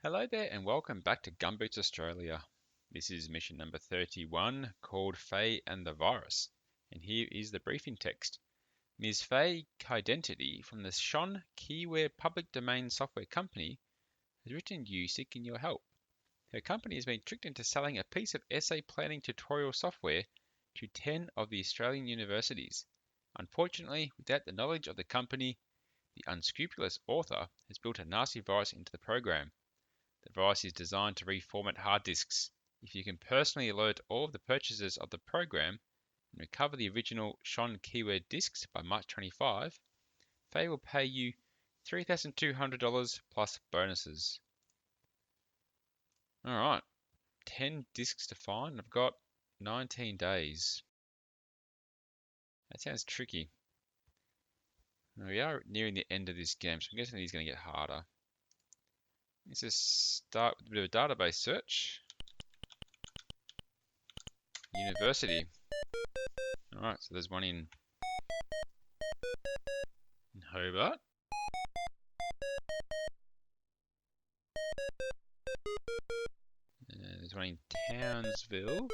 Hello there and welcome back to Gumboots Australia. This is mission number 31 called Faye and the Virus. And here is the briefing text. Ms. Faye Identity from the Shon Keyware Public Domain Software Company has written you seeking your help. Her company has been tricked into selling a piece of essay planning tutorial software to 10 of the Australian universities. Unfortunately, without the knowledge of the company, the unscrupulous author has built a nasty virus into the program. The virus is designed to reformat hard disks. If you can personally alert all of the purchasers of the program and recover the original Shon keyword disks by March 25, Faye will pay you $3,200 plus bonuses. Alright, 10 disks to find. I've got 19 days. That sounds tricky. We are nearing the end of this game, so I'm guessing he's going to get harder. Let's just start with a bit of a database search. University. Alright, so there's one in Hobart. There's one in Townsville.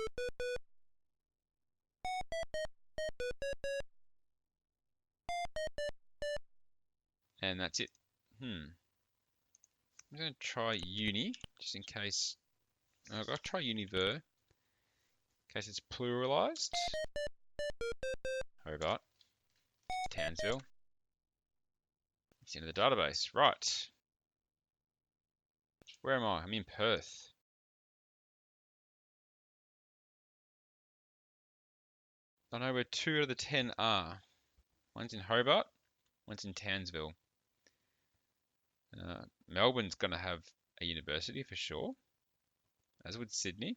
And that's it. I'm going to try uni, just in case. I'll try Univer, in case it's pluralized. Hobart. Townsville. It's into the database. Right. Where am I? I'm in Perth. I know where 2 out of the 10 are. One's in Hobart, one's in Townsville. Melbourne's going to have a university for sure, as would Sydney.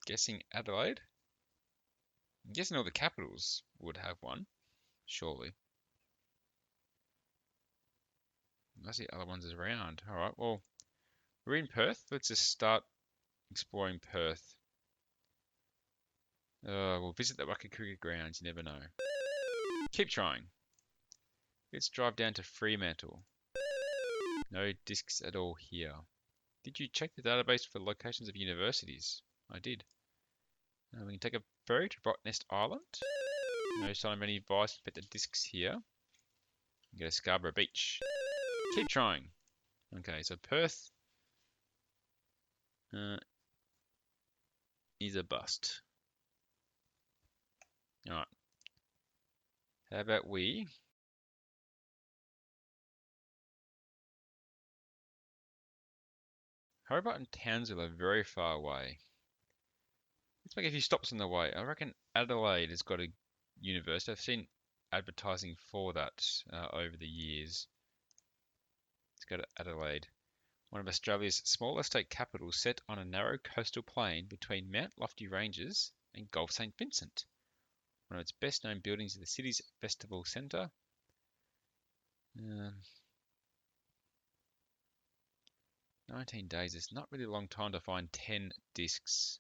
Guessing Adelaide. I'm guessing all the capitals would have one, surely. Unless the other ones around. Alright, well, we're in Perth. Let's just start exploring Perth. We'll visit the Wacker Cricket Grounds, you never know. Keep trying. Let's drive down to Fremantle. No discs at all here. Did you check the database for locations of universities? I did. We can take a ferry to Rottnest Island. No sign of any virus infected discs here. Go to Scarborough Beach. Keep trying. Okay, so Perth is a bust. Alright. How about we Hobart and Townsville are very far away. Let's make a few stops on the way. I reckon Adelaide has got a university. I've seen advertising for that over the years. Let's go to Adelaide, one of Australia's smaller state capitals set on a narrow coastal plain between Mount Lofty Ranges and Gulf St. Vincent. One of its best known buildings is the city's festival centre. 19 days is not really a long time to find 10 discs.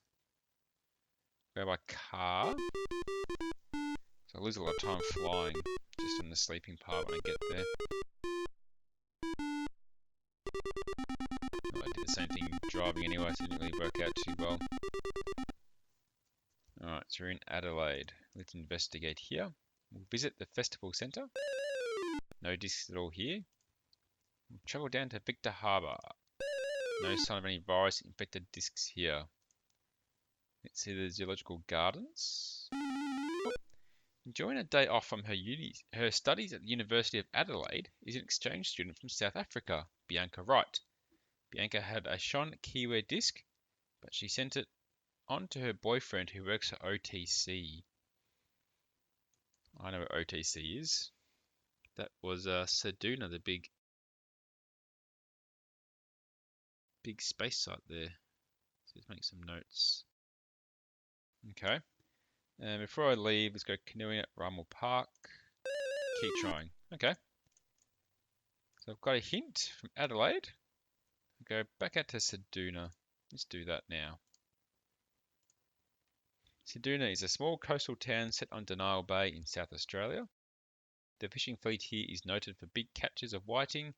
Go by car. So I lose a lot of time flying just in the sleeping part when I get there. Well, I did the same thing driving anyway, so it didn't really work out too well. Alright, so we're in Adelaide. Let's investigate here. We'll visit the festival centre. No discs at all here. We'll travel down to Victor Harbour. No sign of any virus infected discs here. Let's see the zoological gardens. Enjoying a day off from her studies at the University of Adelaide is an exchange student from South Africa, Bianca Wright. Bianca had a Shon keyword disc, but she sent it on to her boyfriend who works for OTC. I know what OTC is. That was Seduna, the big space site there. So let's make some notes. Okay. And before I leave, let's go canoeing at Rummel Park. Keep trying. Okay. So I've got a hint from Adelaide. I'll go back out to Seduna. Let's do that now. Seduna is a small coastal town set on Denial Bay in South Australia. The fishing fleet here is noted for big catches of whiting,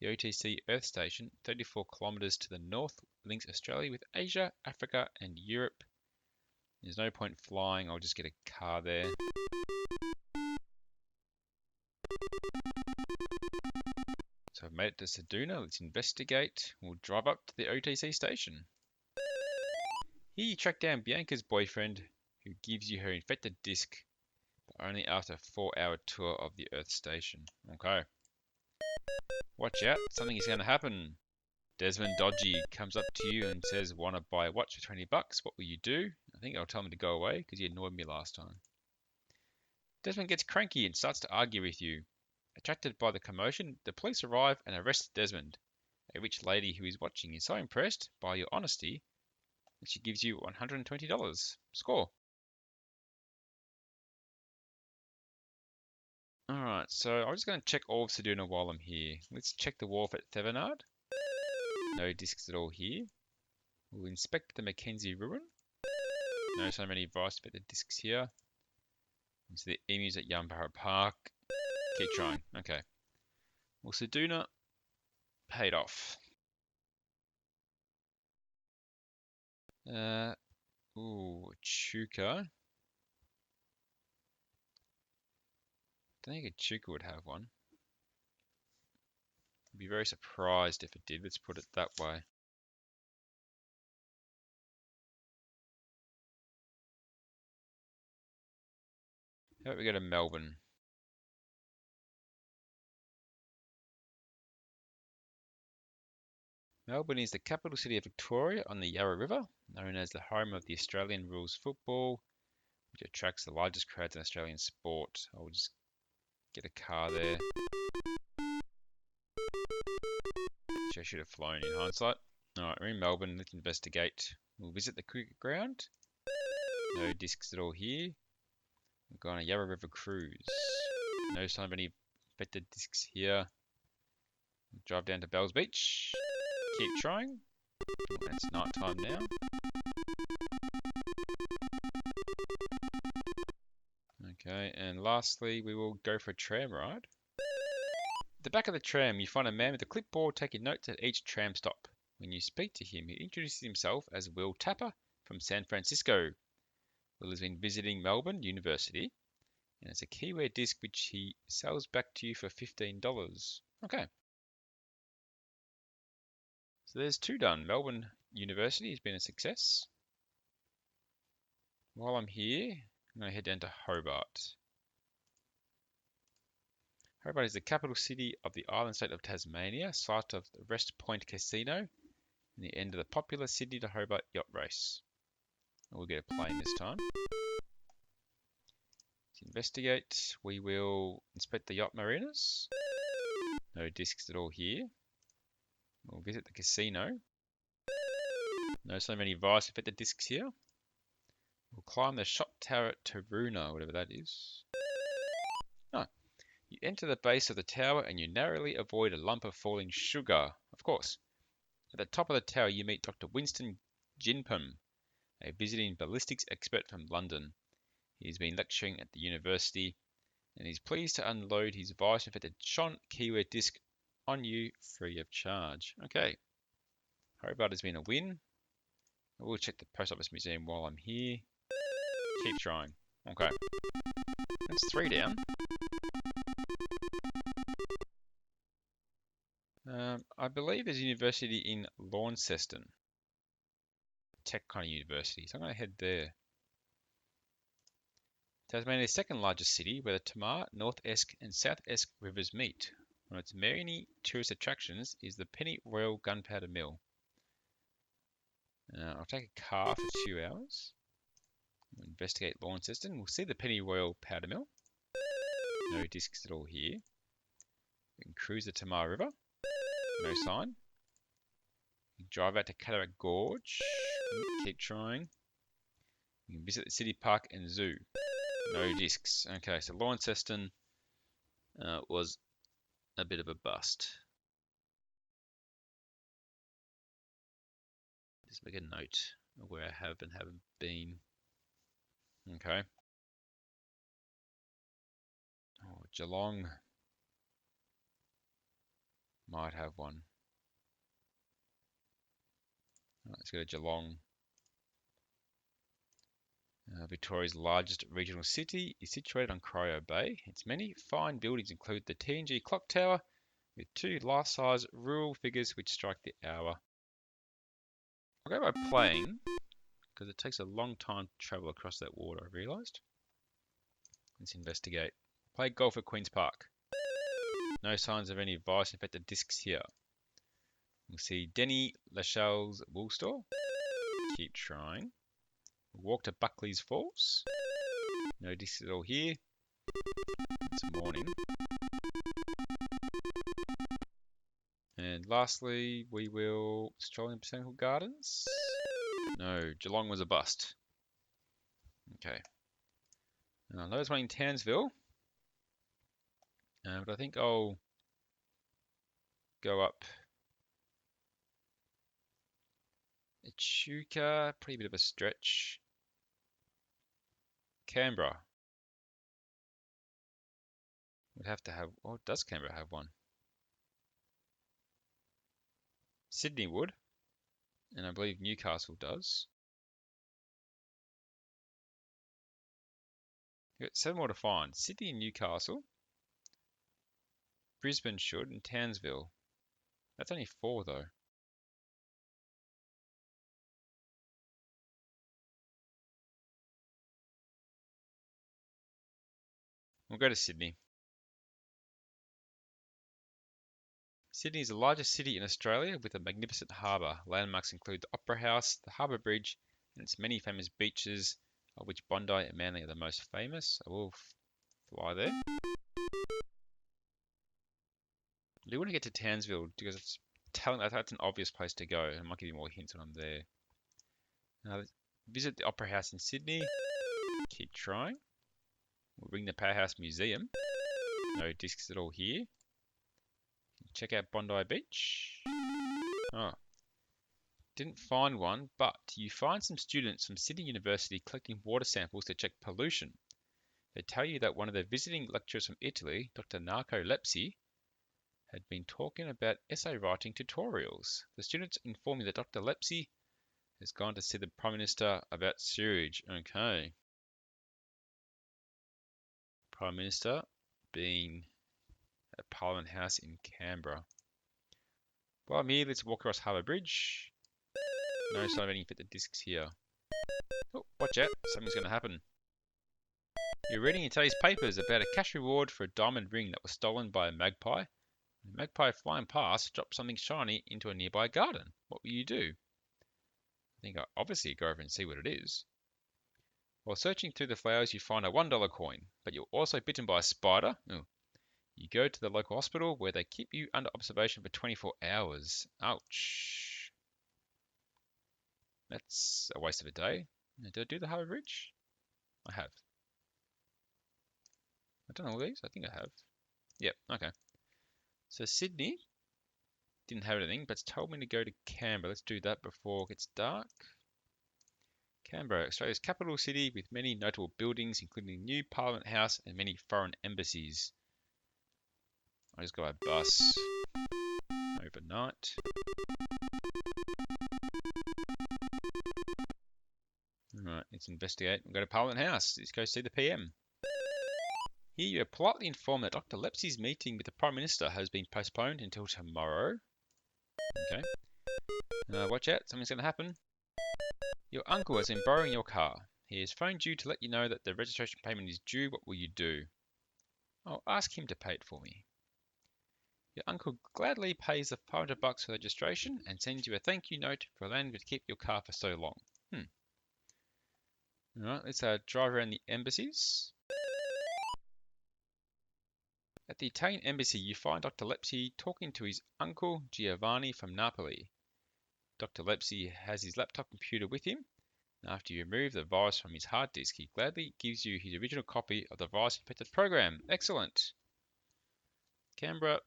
The OTC Earth Station, 34 kilometers to the north, links Australia with Asia, Africa, and Europe. There's no point flying, I'll just get a car there. So I've made it to Ceduna, let's investigate. We'll drive up to the OTC station. Here you track down Bianca's boyfriend, who gives you her infected disc, but only after a 4-hour tour of the Earth Station. Okay. Watch out, something is going to happen. Desmond Dodgy comes up to you and says, want to buy a watch for 20 bucks? What will you do? I think I'll tell him to go away because he annoyed me last time. Desmond gets cranky and starts to argue with you. Attracted by the commotion, the police arrive and arrest Desmond. A rich lady who is watching is so impressed by your honesty that she gives you $120. Score. Alright, so I'm just going to check all of Ceduna while I'm here. Let's check the wharf at Thevenard. No discs at all here. We'll inspect the Mackenzie ruin. No so many vice the discs here. There's the emus at Yambara Park. Keep trying. Okay. Well, Ceduna paid off. Chuka. I don't think a Chuka would have one. I'd be very surprised if it did. Let's put it that way. How about we go to Melbourne? Melbourne is the capital city of Victoria on the Yarra River, known as the home of the Australian rules football, which attracts the largest crowds in Australian sport. I'll just get a car there. Which I should have flown in hindsight. Alright, we're in Melbourne. Let's investigate. We'll visit the cricket ground. No discs at all here. We'll go on a Yarra River cruise. No sign of any infected discs here. We'll drive down to Bells Beach. Keep trying. It's night time now. Okay, and lastly, we will go for a tram ride. At the back of the tram, you find a man with a clipboard taking notes at each tram stop. When you speak to him, he introduces himself as Will Tapper from San Francisco. Will has been visiting Melbourne University, and it's a keyware disc which he sells back to you for $15. Okay. So there's 2 done. Melbourne University has been a success. While I'm here, I'm going to head down to Hobart. Hobart is the capital city of the island state of Tasmania, site of the Rest Point Casino, and the end of the popular Sydney to Hobart yacht race. We'll get a plane this time. To investigate, we will inspect the yacht marinas. No discs at all here. We'll visit the casino. No so many vice affected discs here. We'll climb the shot tower at Taruna, whatever that is. Oh, you enter the base of the tower and you narrowly avoid a lump of falling sugar. Of course. At the top of the tower you meet Dr. Winston Jinpum, a visiting ballistics expert from London. He's been lecturing at the university and he's pleased to unload his vice-infected Sean keyware disc on you free of charge. Okay. Hobart has been a win. I will check the Post Office Museum while I'm here. Keep trying. Okay. That's 3 down. I believe there's a university in Launceston. Tech kind of university. So I'm going to head there. Tasmania's second largest city, where the Tamar, North Esk and South Esk rivers meet. One of its many tourist attractions is the Penny Royal Gunpowder Mill. I'll take a car for 2 hours. We'll investigate Launceston. We'll see the Penny Royal Powder Mill. No discs at all here. We can cruise the Tamar River. No sign. We can drive out to Cataract Gorge. Keep trying. We can visit the city park and zoo. No discs. Okay, so Launceston was a bit of a bust. Just make a note of where I have and haven't been. Okay. Oh, Geelong. might have one. Right, let's go to Geelong. Victoria's largest regional city is situated on Corio Bay. Its many fine buildings include the TNG Clock Tower with two life-size rural figures which strike the hour. I'll go by plane because it takes a long time to travel across that water, I realised. Let's investigate. Play golf at Queen's Park. No signs of any virus-infected discs here. We'll see Denny Lachelle's wool store. Keep trying. Walk to Buckley's Falls. No discs at all here. It's morning. And lastly, we will stroll in Botanical Gardens. No, Geelong was a bust. Okay. There's one in Townsville. But I think I'll go up Echuca, pretty bit of a stretch. Canberra. Would have to have, oh, does Canberra have one? Sydney would, and I believe Newcastle does. You've got 7 more to find. Sydney and Newcastle. Brisbane should, and Townsville. That's only 4 though. We'll go to Sydney. Sydney is the largest city in Australia with a magnificent harbour. Landmarks include the Opera House, the Harbour Bridge, and its many famous beaches, of which Bondi and Manly are the most famous. I will fly there. I do want to get to Townsville because it's that's an obvious place to go. I might give you more hints when I'm there. Now, visit the Opera House in Sydney. Keep trying. We'll ring the Powerhouse Museum. No discs at all here. Check out Bondi Beach. Oh, didn't find one, but you find some students from Sydney University collecting water samples to check pollution. They tell you that one of their visiting lecturers from Italy, Dr. Narco Lepsi, had been talking about essay writing tutorials. The students inform you that Dr. Lepsi has gone to see the Prime Minister about sewage. Okay. Prime Minister being at Parliament House in Canberra. Well, I'm here. Let's walk across Harbour Bridge. No sign of any infected discs here. Oh, watch out. Something's going to happen. You're reading in today's papers about a cash reward for a diamond ring that was stolen by a magpie. The magpie flying past dropped something shiny into a nearby garden. What will you do? I think I'll obviously go over and see what it is. While searching through the flowers, you find a $1 coin, but you're also bitten by a spider. Ooh. You go to the local hospital where they keep you under observation for 24 hours. Ouch. That's a waste of a day. Did I do the Harbour Bridge? I have. I've done all these? I think I have. Yep, okay. So Sydney didn't have anything, but it's told me to go to Canberra. Let's do that before it gets dark. Canberra, Australia's capital city with many notable buildings, including the new Parliament House and many foreign embassies. I just go by bus overnight. Alright, let's investigate. We'll go to Parliament House. Let's go see the PM. Here you are politely informed that Dr. Lepsi's meeting with the Prime Minister has been postponed until tomorrow. Okay. Watch out, something's going to happen. Your uncle has been borrowing your car. He has phoned you to let you know that the registration payment is due. What will you do? I'll ask him to pay it for me. Your uncle gladly pays the $500 for registration and sends you a thank you note for allowing you to keep your car for so long. Alright, let's drive around the embassies. At the Italian embassy, you find Dr. Lepsi talking to his uncle Giovanni from Napoli. Dr. Lepsi has his laptop computer with him. And after you remove the virus from his hard disk, he gladly gives you his original copy of the virus-infected program. Excellent. Canberra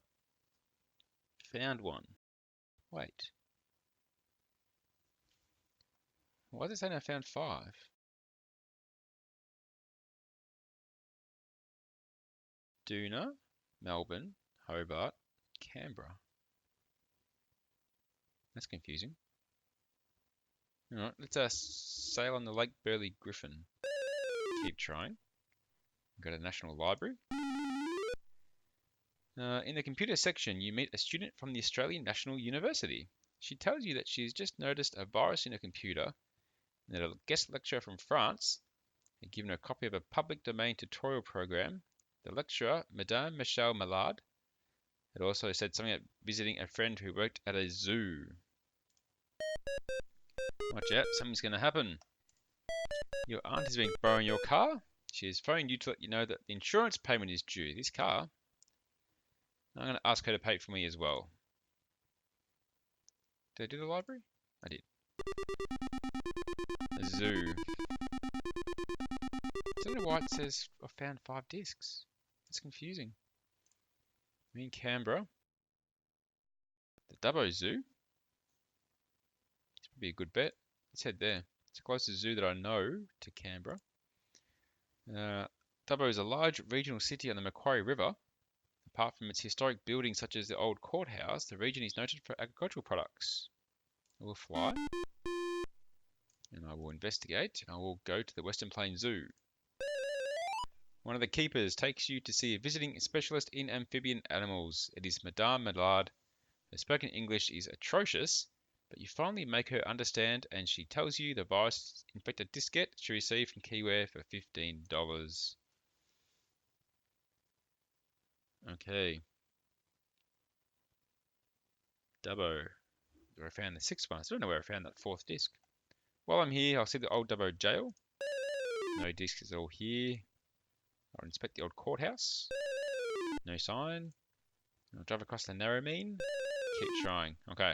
found one. Wait. Why does it say I found 5? Doona, Melbourne, Hobart, Canberra. That's confusing. Alright, let's sail on the Lake Burley Griffin. Keep trying. Go to the National Library. In the computer section, you meet a student from the Australian National University. She tells you that she's just noticed a virus in her computer and that a guest lecturer from France had given her a copy of a public domain tutorial program. The lecturer, Madame Michelle Millard, had also said something about visiting a friend who worked at a zoo. Watch out, something's going to happen. Your aunt has been borrowing your car. She has phoned you to let you know that the insurance payment is due. This car, I'm going to ask her to pay it for me as well. Did I do the library? I did. A zoo. I don't know why it says I found 5 discs. That's confusing. I'm in Canberra. The Dubbo Zoo. This would be a good bet. Let's head there. It's the closest zoo that I know to Canberra. Dubbo is a large regional city on the Macquarie River. Apart from its historic buildings such as the old courthouse, the region is noted for agricultural products. I will fly, and I will investigate, and I will go to the Western Plains Zoo. One of the keepers takes you to see a visiting specialist in amphibian animals. It is Madame Millard. Her spoken English is atrocious, but you finally make her understand, and she tells you the virus-infected diskette she received from Kiware for $15. Okay. Dubbo. Where I found the 6th one. I don't know where I found that 4th disc. While I'm here, I'll see the old Dubbo jail. No discs is all here. I'll inspect the old courthouse. No sign. I'll drive across the Narromine. Keep trying. Okay.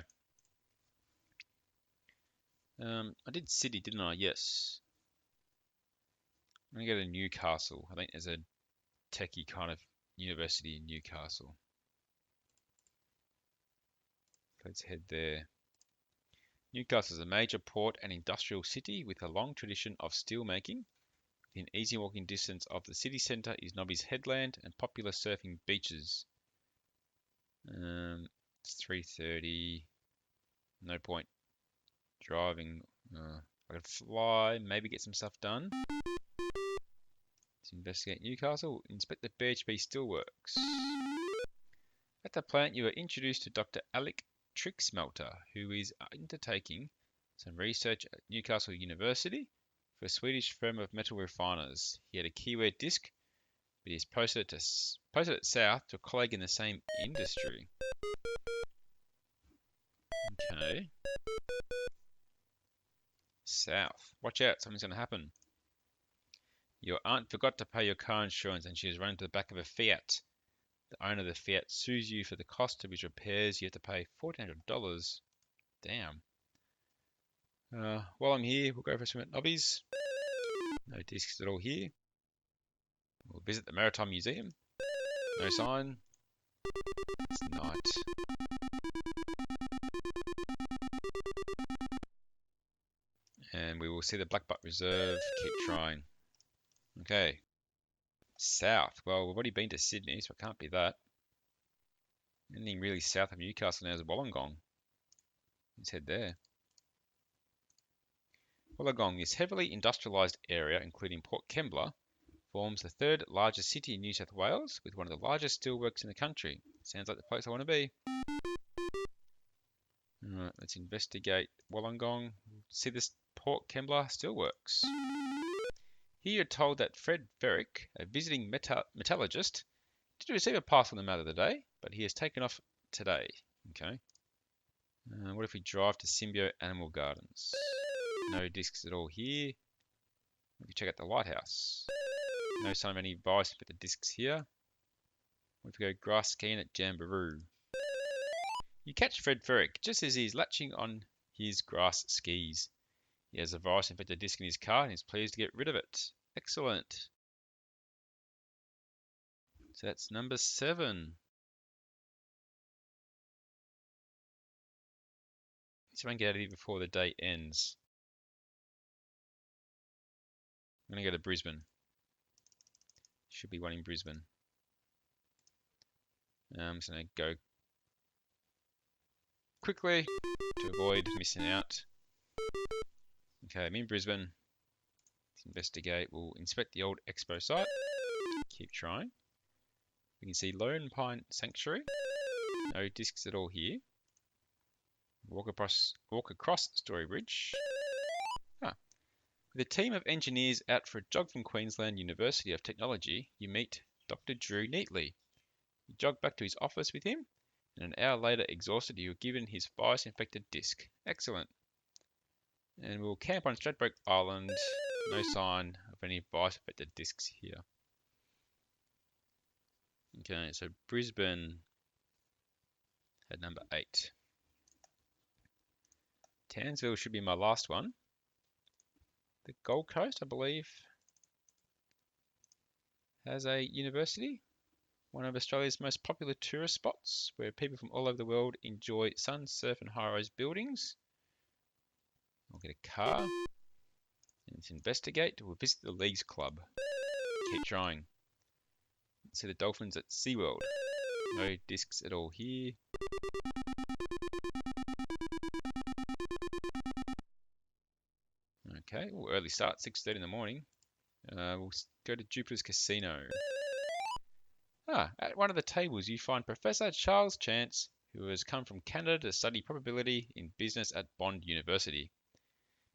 I did Sydney, didn't I? Yes. I'm going to go to Newcastle. I think there's a techie kind of university in Newcastle. Let's head there. Newcastle is a major port and industrial city with a long tradition of steel making. Within easy walking distance of the city centre is Nobby's Headland and popular surfing beaches. It's 3:30. No point driving. I could fly, maybe get some stuff done. Let's investigate Newcastle. Inspect the BHP Steelworks. At the plant, you are introduced to Dr. Alec Trixmelter, who is undertaking some research at Newcastle University for a Swedish firm of metal refiners. He had a Kiware disc, but he's posted it south to a colleague in the same industry. Okay. South. Watch out, something's going to happen. Your aunt forgot to pay your car insurance and she has run into the back of a Fiat. The owner of the Fiat sues you for the cost of his repairs. You have to pay $1,400. Damn. While I'm here, we'll go for some at Nobby's. No discs at all here. We'll visit the Maritime Museum. No sign. It's night. And we will see the Black Butt Reserve. Keep trying. Okay. South. Well, we've already been to Sydney, so it can't be that. Anything really south of Newcastle now is Wollongong. Let's head there. Wollongong, this heavily industrialised area, including Port Kembla, forms the 3rd largest city in New South Wales, with one of the largest steelworks in the country. Sounds like the place I want to be. Alright, let's investigate Wollongong. See this Port Kembla Steelworks. Here you're told that Fred Ferrick, a visiting metallurgist, did receive a parcel in the mail the other day, but he has taken off today. Okay. What if we drive to Symbio Animal Gardens? No discs at all here. Maybe check out the lighthouse. No sign of any virus, but the discs here. What if we go grass skiing at Jamboree? You catch Fred Ferrick just as he's latching on his grass skis. He has a virus-infected disc in his car and is pleased to get rid of it. Excellent. So that's number 7. So I can get out of here before the day ends. I'm going to go to Brisbane. Should be one in Brisbane. I'm just going to go quickly to avoid missing out. Okay, I'm in Brisbane. Let's investigate. We'll inspect the old expo site. Keep trying. We can see Lone Pine Sanctuary. No discs at all here. Walk across Story Bridge. With a team of engineers out for a jog from Queensland University of Technology, you meet Dr. Drew Neatley. You jog back to his office with him, and an hour later, exhausted, you are given his virus-infected disc. Excellent. And we'll camp on Stradbroke Island. No sign of any virus-affected discs here. Okay, so Brisbane at number 8. Townsville should be my last one. The Gold Coast, I believe, has a university. One of Australia's most popular tourist spots where people from all over the world enjoy sun, surf and high-rise buildings. We'll get a car. And let's investigate. We'll visit the Leagues Club. Keep trying. Let's see the dolphins at SeaWorld. No discs at all here. Okay, well, early start, 6:30 in the morning. We'll go to Jupiter's Casino. At one of the tables you find Professor Charles Chance, who has come from Canada to study probability in business at Bond University.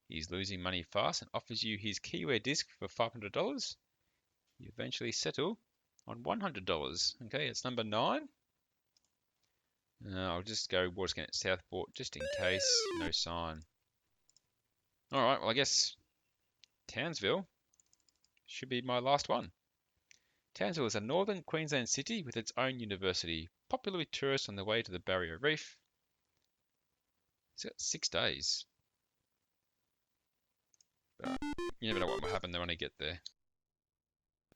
He's losing money fast and offers you his keyware disc for $500. You eventually settle on $100. Okay, it's number 9. I'll just go Waterscan at Southport just in case. No sign. Alright, well I guess Townsville should be my last one. Townsville is a northern Queensland city with its own university, popular with tourists on the way to the Barrier Reef. It's got 6 days. But you never know what will happen there when I get there.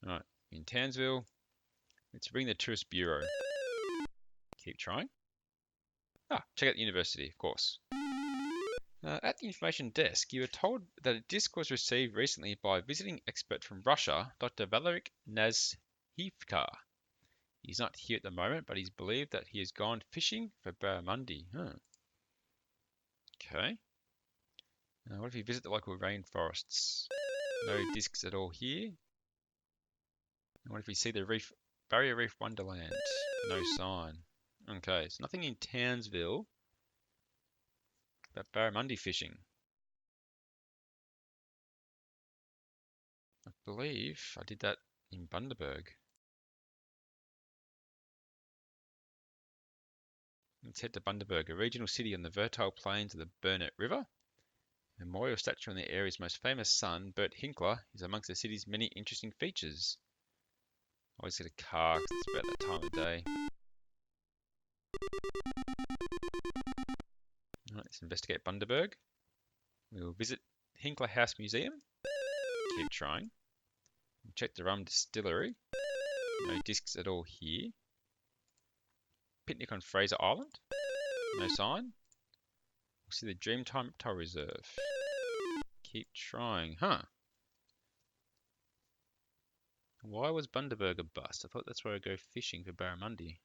Alright, in Townsville, let's ring the Tourist Bureau. Keep trying. Check out the university, of course. At the information desk, you were told that a disc was received recently by a visiting expert from Russia, Dr. Valerik Nazhivka. He's not here at the moment, but he's believed that he has gone fishing for barramundi. Okay. What if you visit the local rainforests? No discs at all here. What if we see the Barrier Reef Wonderland? No sign. Okay, so nothing in Townsville about barramundi fishing. I believe I did that in Bundaberg. Let's head to Bundaberg, a regional city on the fertile plains of the Burnett River. A memorial statue on the area's most famous son, Bert Hinkler, is amongst the city's many interesting features. Always get a car because it's about that time of day. Alright, let's investigate Bundaberg. We will visit Hinkler House Museum. Keep trying. Check the rum distillery. No discs at all here. Picnic on Fraser Island. No sign. We'll see the Dreamtime Reptile Reserve. Keep trying. Why was Bundaberg a bust? I thought that's where I go fishing for barramundi.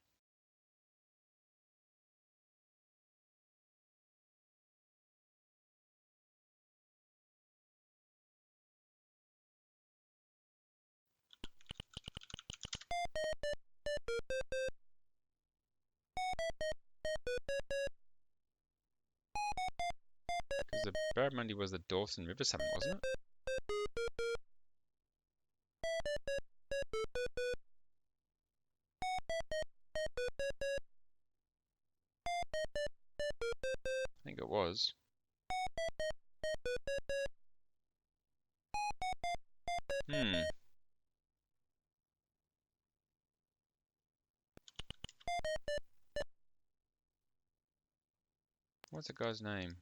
Because the barramundi was the Dawson River salmon, wasn't it? I think it was. What's the guy's name?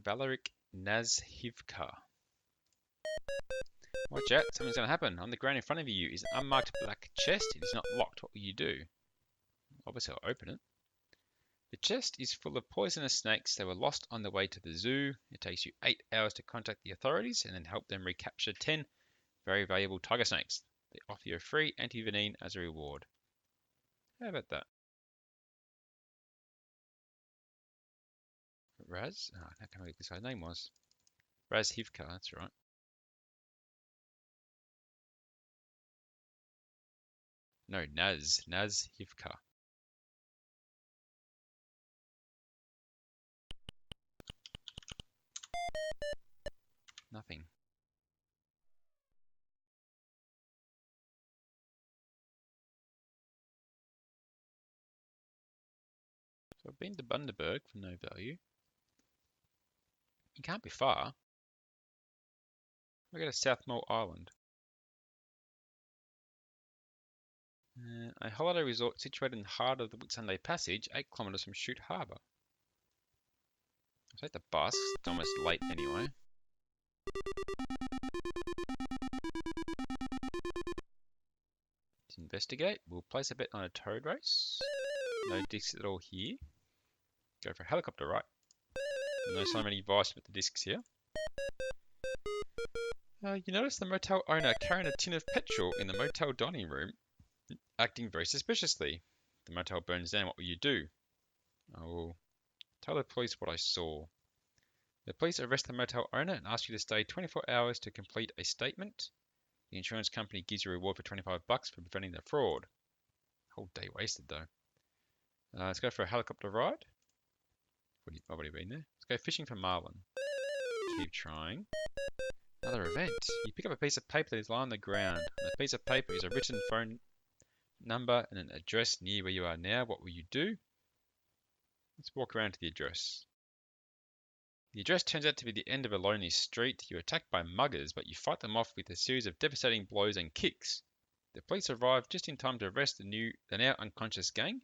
Valerik Nazhivka. Watch out, something's going to happen. On the ground in front of you is an unmarked black chest. It is not locked. What will you do? Obviously, I'll open it. The chest is full of poisonous snakes. They were lost on the way to the zoo. It takes you 8 hours to contact the authorities and then help them recapture 10 very valuable tiger snakes. They offer you a free anti-venin as a reward. How about that? Raz? Oh, I can't remember what this guy's name was. Raz Hivka, that's right. No, Naz. Naz Hivka. Nothing. So I've been to Bundaberg for no value. It can't be far. I go to South Mole Island. A holiday resort situated in the heart of the Whitsunday Passage, 8 kilometres from Chute Harbour. I'll take the bus. It's almost late anyway. Let's investigate. We'll place a bet on a toad race. No discs at all here. Go for a helicopter, right? No so many advice with the discs here. You notice the motel owner carrying a tin of petrol in the motel dining room, acting very suspiciously. The motel burns down. What will you do? I will tell the police what I saw. The police arrest the motel owner and ask you to stay 24 hours to complete a statement. The insurance company gives you a reward for $25 for preventing the fraud. Whole day wasted though. Let's go for a helicopter ride. I've already been there. Let's go fishing for marlin. Keep trying. Another event. You pick up a piece of paper that is lying on the ground. On the piece of paper is a written phone number and an address near where you are now. What will you do? Let's walk around to the address. The address turns out to be the end of a lonely street. You're attacked by muggers, but you fight them off with a series of devastating blows and kicks. The police arrive just in time to arrest the now unconscious gang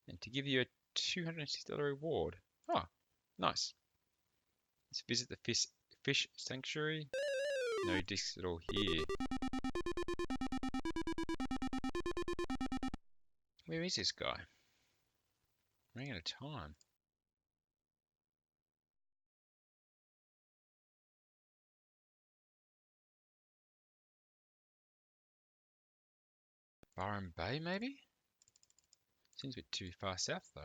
and to give you a $260 reward. Oh, nice. Let's visit the fish sanctuary. No discs at all here. Where is this guy? Running out of time. Byron Bay, maybe? Seems a bit too far south, though.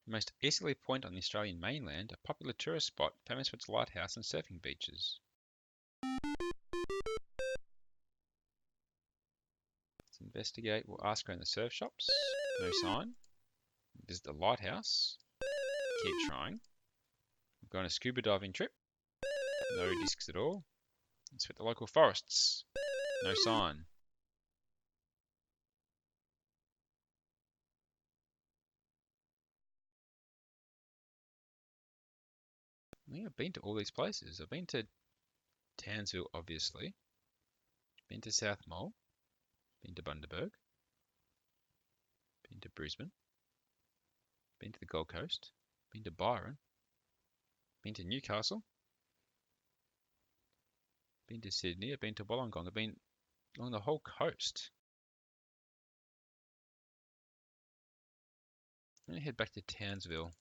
The most easterly point on the Australian mainland, a popular tourist spot famous for its lighthouse and surfing beaches. Let's investigate. We'll ask around the surf shops. No sign. Visit the lighthouse. Keep trying. We'll go on a scuba diving trip. No discs at all. Let's hit the local forests. No sign. I think I've been to all these places. I've been to Townsville, obviously. Been to South Mole. Been to Bundaberg. Been to Brisbane. Been to the Gold Coast. Been to Byron. Been to Newcastle. Been to Sydney. I've been to Wollongong. I've been along the whole coast. I'm going to head back to Townsville.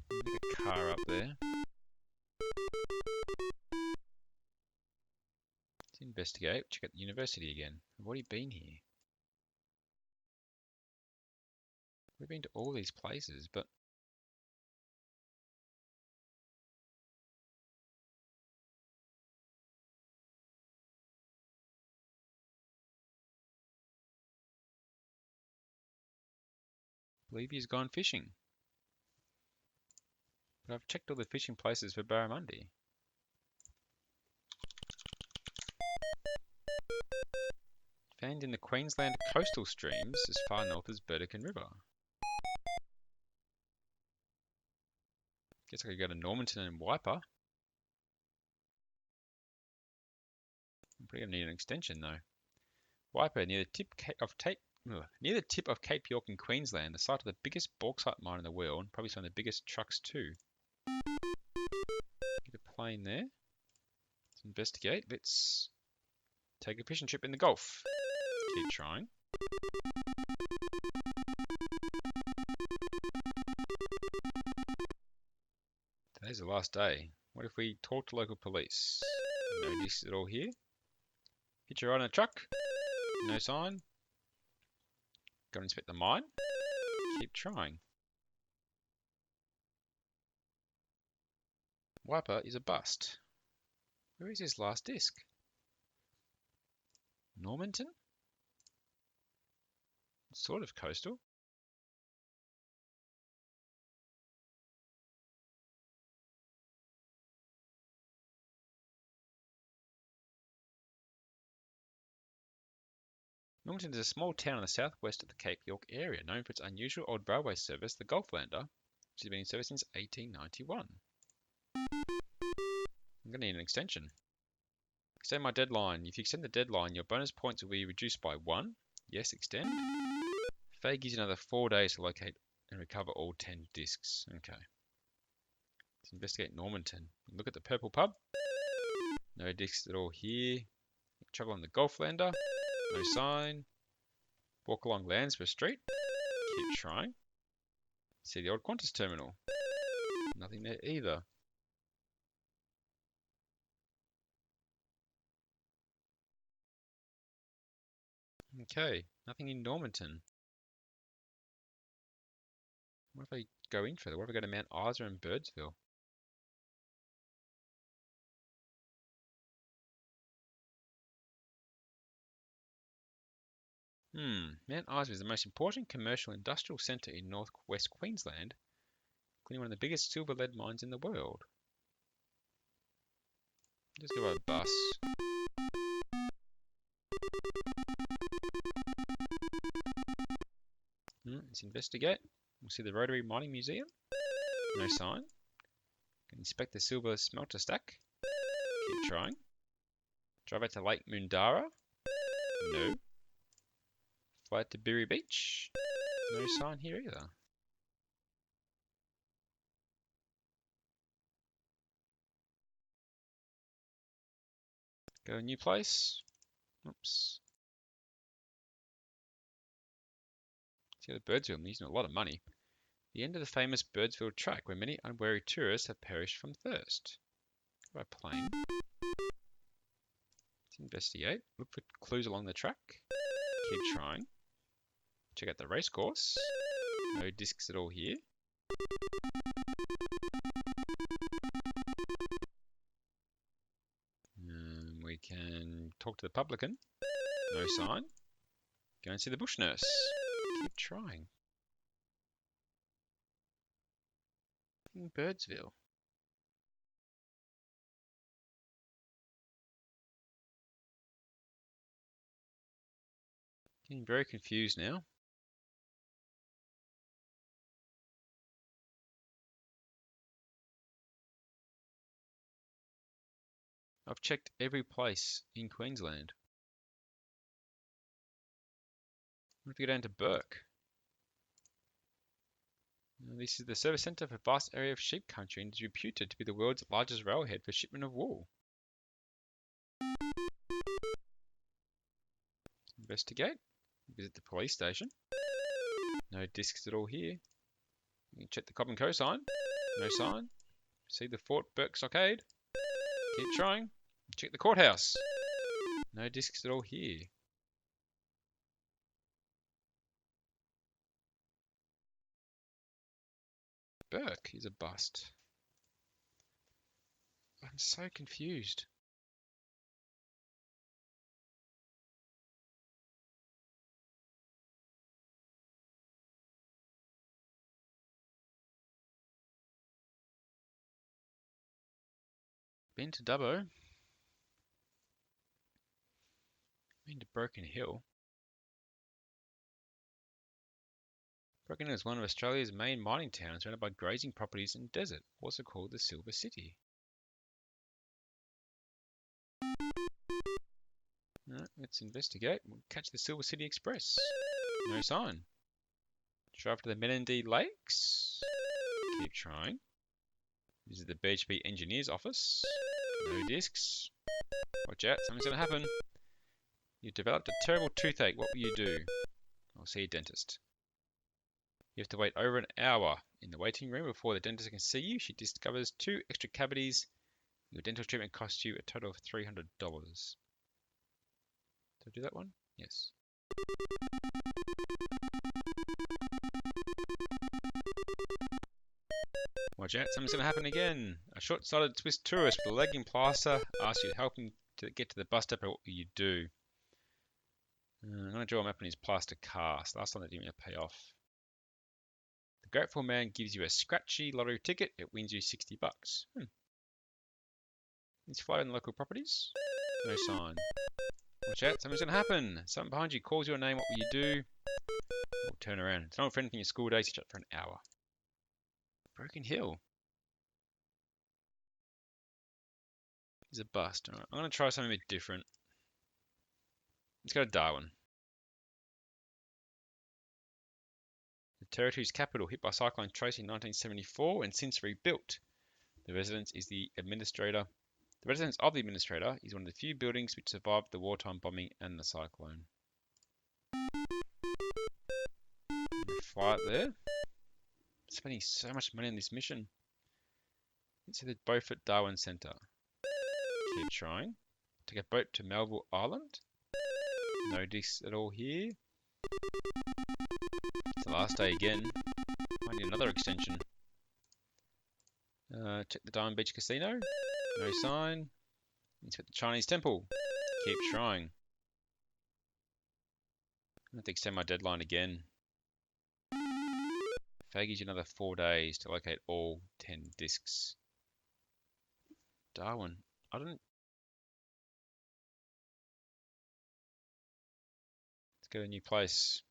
Get a car up there. Let's investigate. Check out the university again. I've already been here. We've been to all these places, but I believe he's gone fishing. But I've checked all the fishing places for barramundi. Found in the Queensland coastal streams as far north as Burdekin River. Guess I could go to Normanton and Wiper. I'm probably going to need an extension though. Wiper near the tip of Cape York in Queensland, the site of the biggest bauxite mine in the world, and probably some of the biggest trucks too. Get a plane there. Let's investigate. Let's take a fishing trip in the Gulf. Keep trying. Today's the last day. What if we talk to local police? No discs at all here. Hit your ride on a truck. No sign. Go and inspect the mine. Keep trying. Wiper is a bust. Where is his last disc? Normanton? Sort of coastal. Normanton is a small town in the southwest of the Cape York area, known for its unusual old railway service, the Golflander, which has been in service since 1891. I'm going to need an extension. Extend my deadline. If you extend the deadline, your bonus points will be reduced by 1. Yes, extend. Faye gives you another 4 days to locate and recover all 10 discs. Okay. Let's investigate Normanton. Look at the purple pub. No discs at all here. Travel on the Golflander. No sign. Walk along Landsborough Street. Keep trying. See the old Qantas terminal. Nothing there either. Okay, nothing in Normanton. What if I go in further? What if I go to Mount Isa and Birdsville? Mount Isa is the most important commercial industrial centre in northwest Queensland, including one of the biggest silver lead mines in the world. Just go by bus. Let's investigate. We'll see the Rotary Mining Museum. No sign. Can inspect the silver smelter stack. Keep trying. Drive out to Lake Mundara. No. Fly to Birri Beach. No sign here either. Go to a new place. Oops. See the Birdsville. I'm using a lot of money. The end of the famous Birdsville track, where many unwary tourists have perished from thirst. Go by plane. Let's investigate. Look for clues along the track. Keep trying. Check out the race course. No discs at all here. We can talk to the publican. No sign. Go and see the bush nurse. Keep trying. In Birdsville. Getting very confused now. I've checked every place in Queensland. What if we go down to Burke? This is the service centre for a vast area of sheep country and is reputed to be the world's largest railhead for shipment of wool. Investigate. Visit the police station. No discs at all here. You can check the Cobb & Co sign. No sign. See the Fort Burke Stockade. Keep trying. Check the courthouse. No discs at all here. Burke is a bust. I'm so confused. Been to Dubbo. Been to Broken Hill. Broken Hill is one of Australia's main mining towns, surrounded by grazing properties and desert, also called the Silver City. Let's investigate. We'll catch the Silver City Express. No sign. Drive to the Menindee Lakes. Keep trying. Visit the BHP Engineers office. No discs. Watch out, something's going to happen. You've developed a terrible toothache. What will you do? I'll see a dentist. You have to wait over an hour In the waiting room before the dentist can see you, she discovers 2 extra cavities. Your dental treatment costs you a total of $300. Did I do that one? Yes. Watch out, something's going to happen again. A short-sighted Swiss tourist with a leg in plaster asks you to help him to get to the bus stop. What will you do? I'm going to draw a map on his plaster cast. Last time that didn't pay off. The grateful man gives you a scratchy lottery ticket. It wins you $60. He's flying local properties. No sign. Watch out, something's going to happen. Someone behind you calls your name. What will you do? Or turn around. It's not for anything in school days. You shut for an hour. Broken Hill. He's a bust. Right, I'm going to try something a bit different. Let's go to Darwin. The territory's capital hit by Cyclone Tracy in 1974 and since rebuilt. The residence of the administrator is one of the few buildings which survived the wartime bombing and the cyclone. Fly it there. Spending so much money on this mission. Let's see the Beaufort Darwin Centre. Keep trying. Take a boat to Melville Island. No discs at all here. It's the last day again. Might need another extension. Check the Diamond Beach Casino. No sign. Inspect the Chinese temple. Keep trying. I have to extend my deadline again. Fag gives you another 4 days to locate all 10 discs. Darwin. I don't... Let's go to a new place.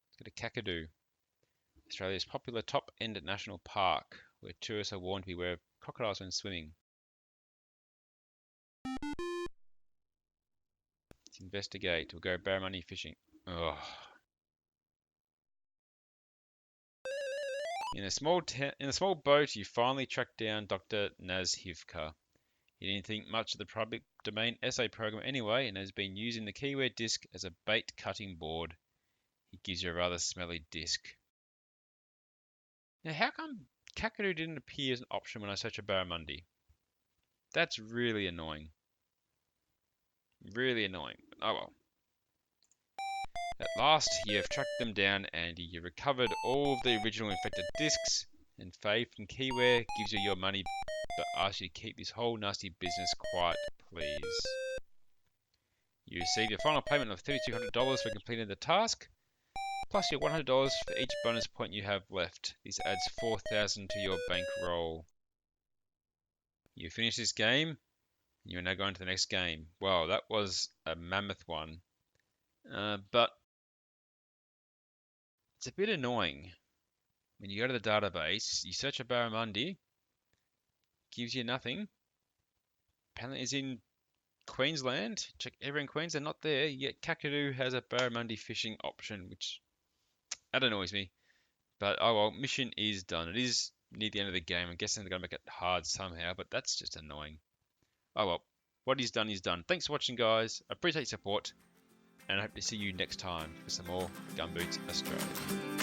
Let's go to Kakadu. Australia's popular top-end national park, where tourists are warned to beware of crocodiles when swimming. Let's investigate. We'll go barramundi fishing. Ugh. In a small boat, you finally track down Dr. Nazhivka. He didn't think much of the public domain essay program anyway, and has been using the keyword disc as a bait cutting board. He gives you a rather smelly disc. Now, how come Kakadu didn't appear as an option when I search for barramundi? That's really annoying. Really annoying. Oh well. At last, you have tracked them down, Andy. You recovered all of the original infected discs, and Faye from Keyware gives you your money, but asks you to keep this whole nasty business quiet, please. You receive your final payment of $3,200 for completing the task, plus your $100 for each bonus point you have left. This adds $4,000 to your bankroll. You finish this game, and you're now going to the next game. Wow, that was a mammoth one. But it's a bit annoying. When you go to the database, you search for barramundi, gives you nothing. Apparently it's in Queensland. Check everywhere in Queensland, not there. Yet Kakadu has a barramundi fishing option, which that annoys me. But oh well, mission is done. It is near the end of the game. I'm guessing they're going to make it hard somehow, but that's just annoying. Oh well, what is done is done. Thanks for watching, guys. I appreciate your support, and I hope to see you next time for some more Gumboots Australia.